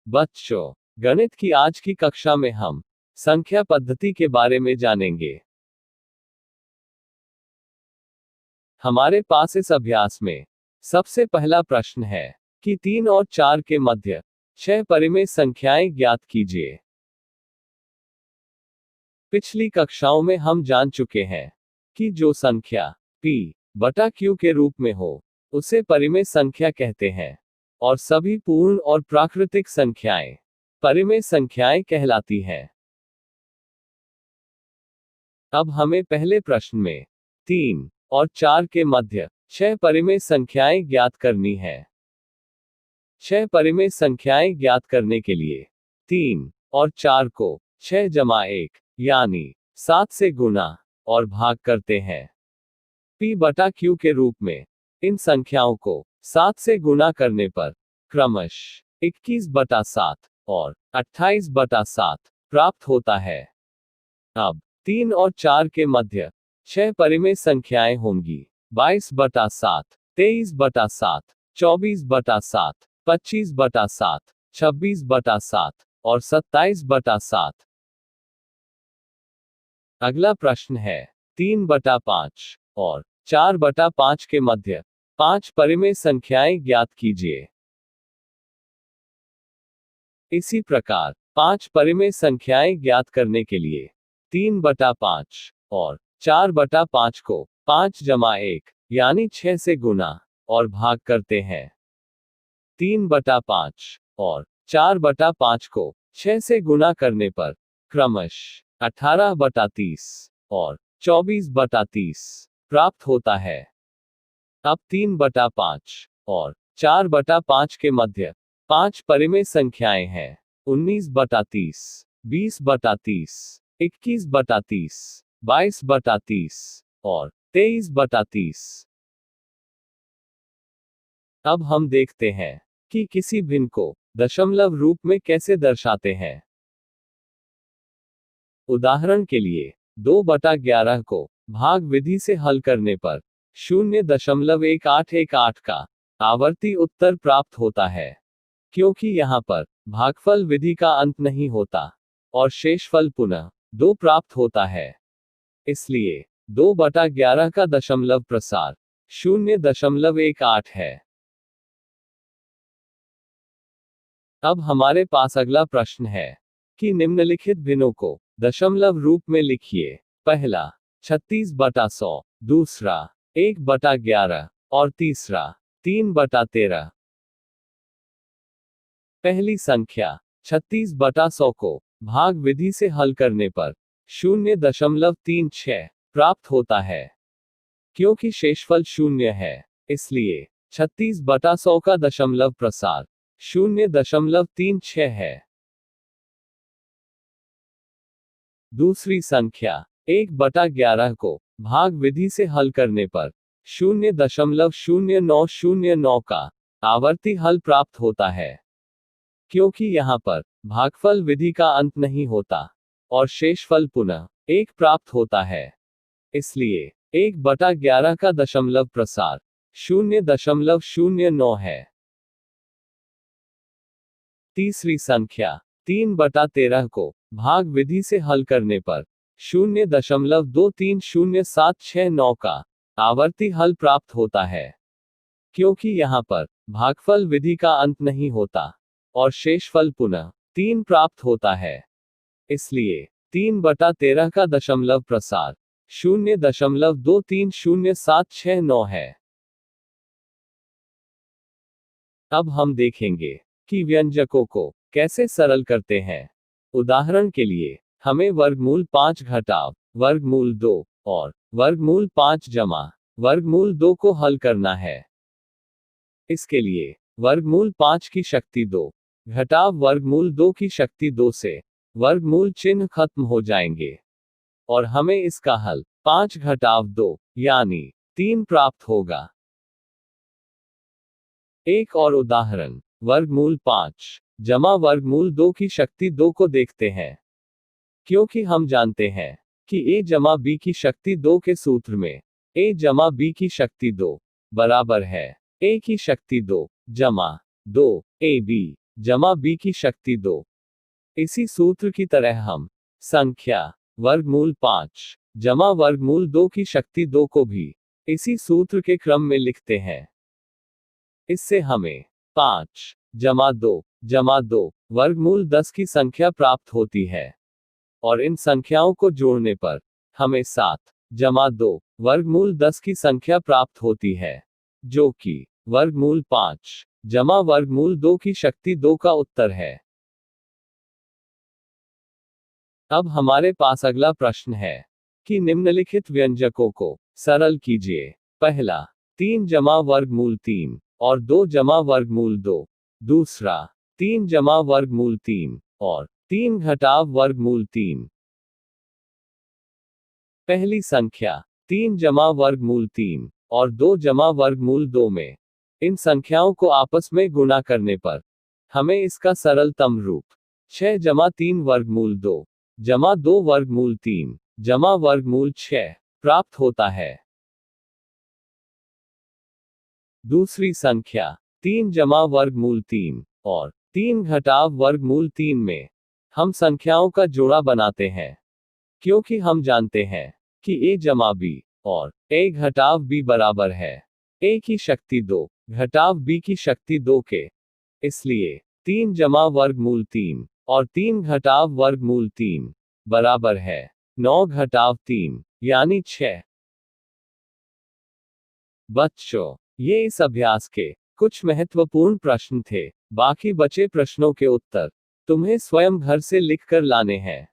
बच्चों, गणित की आज की कक्षा में हम संख्या पद्धति के बारे में जानेंगे। हमारे पास इस अभ्यास में सबसे पहला प्रश्न है कि 3 और 4 के मध्य 6 परिमेय संख्याएं ज्ञात कीजिए। पिछली कक्षाओं में हम जान चुके हैं कि जो संख्या p बटा q के रूप में हो, उसे परिमेय संख्या कहते हैं, और सभी पूर्ण और प्राकृतिक संख्याएं परिमेय संख्याएं कहलाती हैं। अब हमें पहले प्रश्न में 3 और 4 के मध्य 6 परिमेय संख्याएं ज्ञात करनी है। 6 परिमेय संख्याएं ज्ञात करने के लिए 3 और 4 को 6 जमा 1 यानी 7 से गुणा और भाग करते हैं। p बटा q के रूप में इन संख्याओं को 7 से गुणा करने पर क्रमशः 21 बटा 7 और 28 बटा 7 प्राप्त होता है। अब 3 और 4 के मध्य 6 परिमेय संख्याएं होंगी 22 बटा 7, 23 बटा 7, 24 बटा 7, 25 बटा 7, 26 बटा 7 और 27 बटा 7। अगला प्रश्न है 3 बटा 5 और 4 बटा 5 के मध्य 5 परिमेय संख्याएं ज्ञात कीजिए। इसी प्रकार 5 परिमेय संख्याएं ज्ञात करने के लिए 3 बटा 5 और 4 बटा 5 को 5 जमा 1 यानी 6 से गुणा और भाग करते हैं। 3 बटा 5 और 4 बटा 5 को 6 से गुणा करने पर क्रमशः 18 बटा 30 और 24 बटा 30 प्राप्त होता है। अब 3 बटा 5 और 4 बटा 5 के मध्य 5 परिमेय संख्याएं हैं 19 बटा 30, 20 बटा 30, 21 बटा 30, 22 बटा 30 और 23 बटा 30। अब हम देखते हैं कि किसी भिन्न को दशमलव रूप में कैसे दर्शाते हैं। उदाहरण के लिए 2 बटा 11 को भाग विधि से हल करने पर 0.1818 का आवर्ती उत्तर प्राप्त होता है, क्योंकि यहाँ पर भागफल विधि का अंत नहीं होता और शेषफल पुनः 2 प्राप्त होता है। इसलिए 2 बटा 11 का दशमलव प्रसार 0.18 है। अब हमारे पास अगला प्रश्न है कि निम्नलिखित भिन्नों को दशमलव रूप में लिखिए। पहला 36 बटा 100, दूसरा 1 बटा 11 और तीसरा 3 बटा 13। पहली संख्या 36 बटा 100 को भाग विधि से हल करने पर 0.36 प्राप्त होता है। क्योंकि शेषफल 0 है, इसलिए 36 बटा 100 का दशमलव प्रसार 0.36 है। दूसरी संख्या 1 बटा 11 को भाग विधि से हल करने पर 0.0909 का आवर्ती हल प्राप्त होता है, क्योंकि यहाँ पर भागफल विधि का अंत नहीं होता और शेषफल पुनः 1 प्राप्त होता है। इसलिए 1 बटा 11 का दशमलव प्रसार 0.09 है। तीसरी संख्या 3 बटा 13 को भाग विधि से हल करने पर 0.230769 का आवर्ती हल प्राप्त होता है, क्योंकि यहाँ पर भागफल विधि का अंत नहीं होता और शेषफल पुनः 3 प्राप्त होता है। इसलिए 3 बटा 13 का दशमलव प्रसार 0.230769 है। अब हम देखेंगे कि व्यंजकों को कैसे सरल करते हैं। उदाहरण के लिए हमें वर्गमूल 5 घटाव वर्गमूल 2 और वर्गमूल 5 जमा वर्गमूल 2 को हल करना है। इसके लिए वर्गमूल 5 की शक्ति 2 घटाव वर्गमूल 2 की शक्ति 2 से वर्गमूल चिन्ह खत्म हो जाएंगे और हमें इसका हल 5 घटाव 2 यानी 3 प्राप्त होगा। एक और उदाहरण वर्गमूल 5 जमा वर्गमूल 2 की शक्ति 2 को देखते हैं। क्योंकि हम जानते हैं कि a जमा b की शक्ति 2 के सूत्र में a जमा b की शक्ति 2 बराबर है a की शक्ति 2 जमा 2ab जमा b की शक्ति 2। इसी सूत्र की तरह हम संख्या वर्गमूल 5 जमा वर्गमूल 2 की शक्ति 2 को भी इसी सूत्र के क्रम में लिखते हैं। इससे हमें 5 जमा 2 वर्गमूल 10 की संख्या प्राप्त होती है और इन संख्याओं को जोड़ने पर हमें 7 जमा 2 वर्गमूल 10 की संख्या प्राप्त होती है, जो कि वर्गमूल 5 जमा वर्गमूल 2 की शक्ति 2 का उत्तर है। अब हमारे पास अगला प्रश्न है कि निम्नलिखित व्यंजकों को सरल कीजिए। पहला 3 जमा वर्गमूल 3 और 2 जमा वर्गमूल 2। दूसरा 3 जमा वर्गमूल 3 और 3 घटाव वर्गमूल 3। पहली संख्या 3 जमा वर्गमूल 3 और 2 जमा वर्गमूल 2 में इन संख्याओं को आपस में गुणा करने पर हमें इसका सरलतम रूप 6 जमा 3 वर्गमूल 2 जमा 2 वर्गमूल 3 जमा वर्गमूल 6 प्राप्त होता है। दूसरी संख्या 3 जमा वर्गमूल 3 और 3 घटाव वर्गमूल 3 में हम संख्याओं का जोड़ा बनाते हैं, क्योंकि हम जानते हैं कि a जमा b और a घटाव b बराबर है a की शक्ति 2 घटाव b की शक्ति 2 के। इसलिए 3 जमा वर्गमूल 3 और 3 घटाव वर्गमूल 3 बराबर है 9 घटाव 3 यानी 6। बच्चों, ये इस अभ्यास के कुछ महत्वपूर्ण प्रश्न थे। बाकी बचे प्रश्नों के उत्तर तुम्हें स्वयं घर से लिखकर लाने हैं।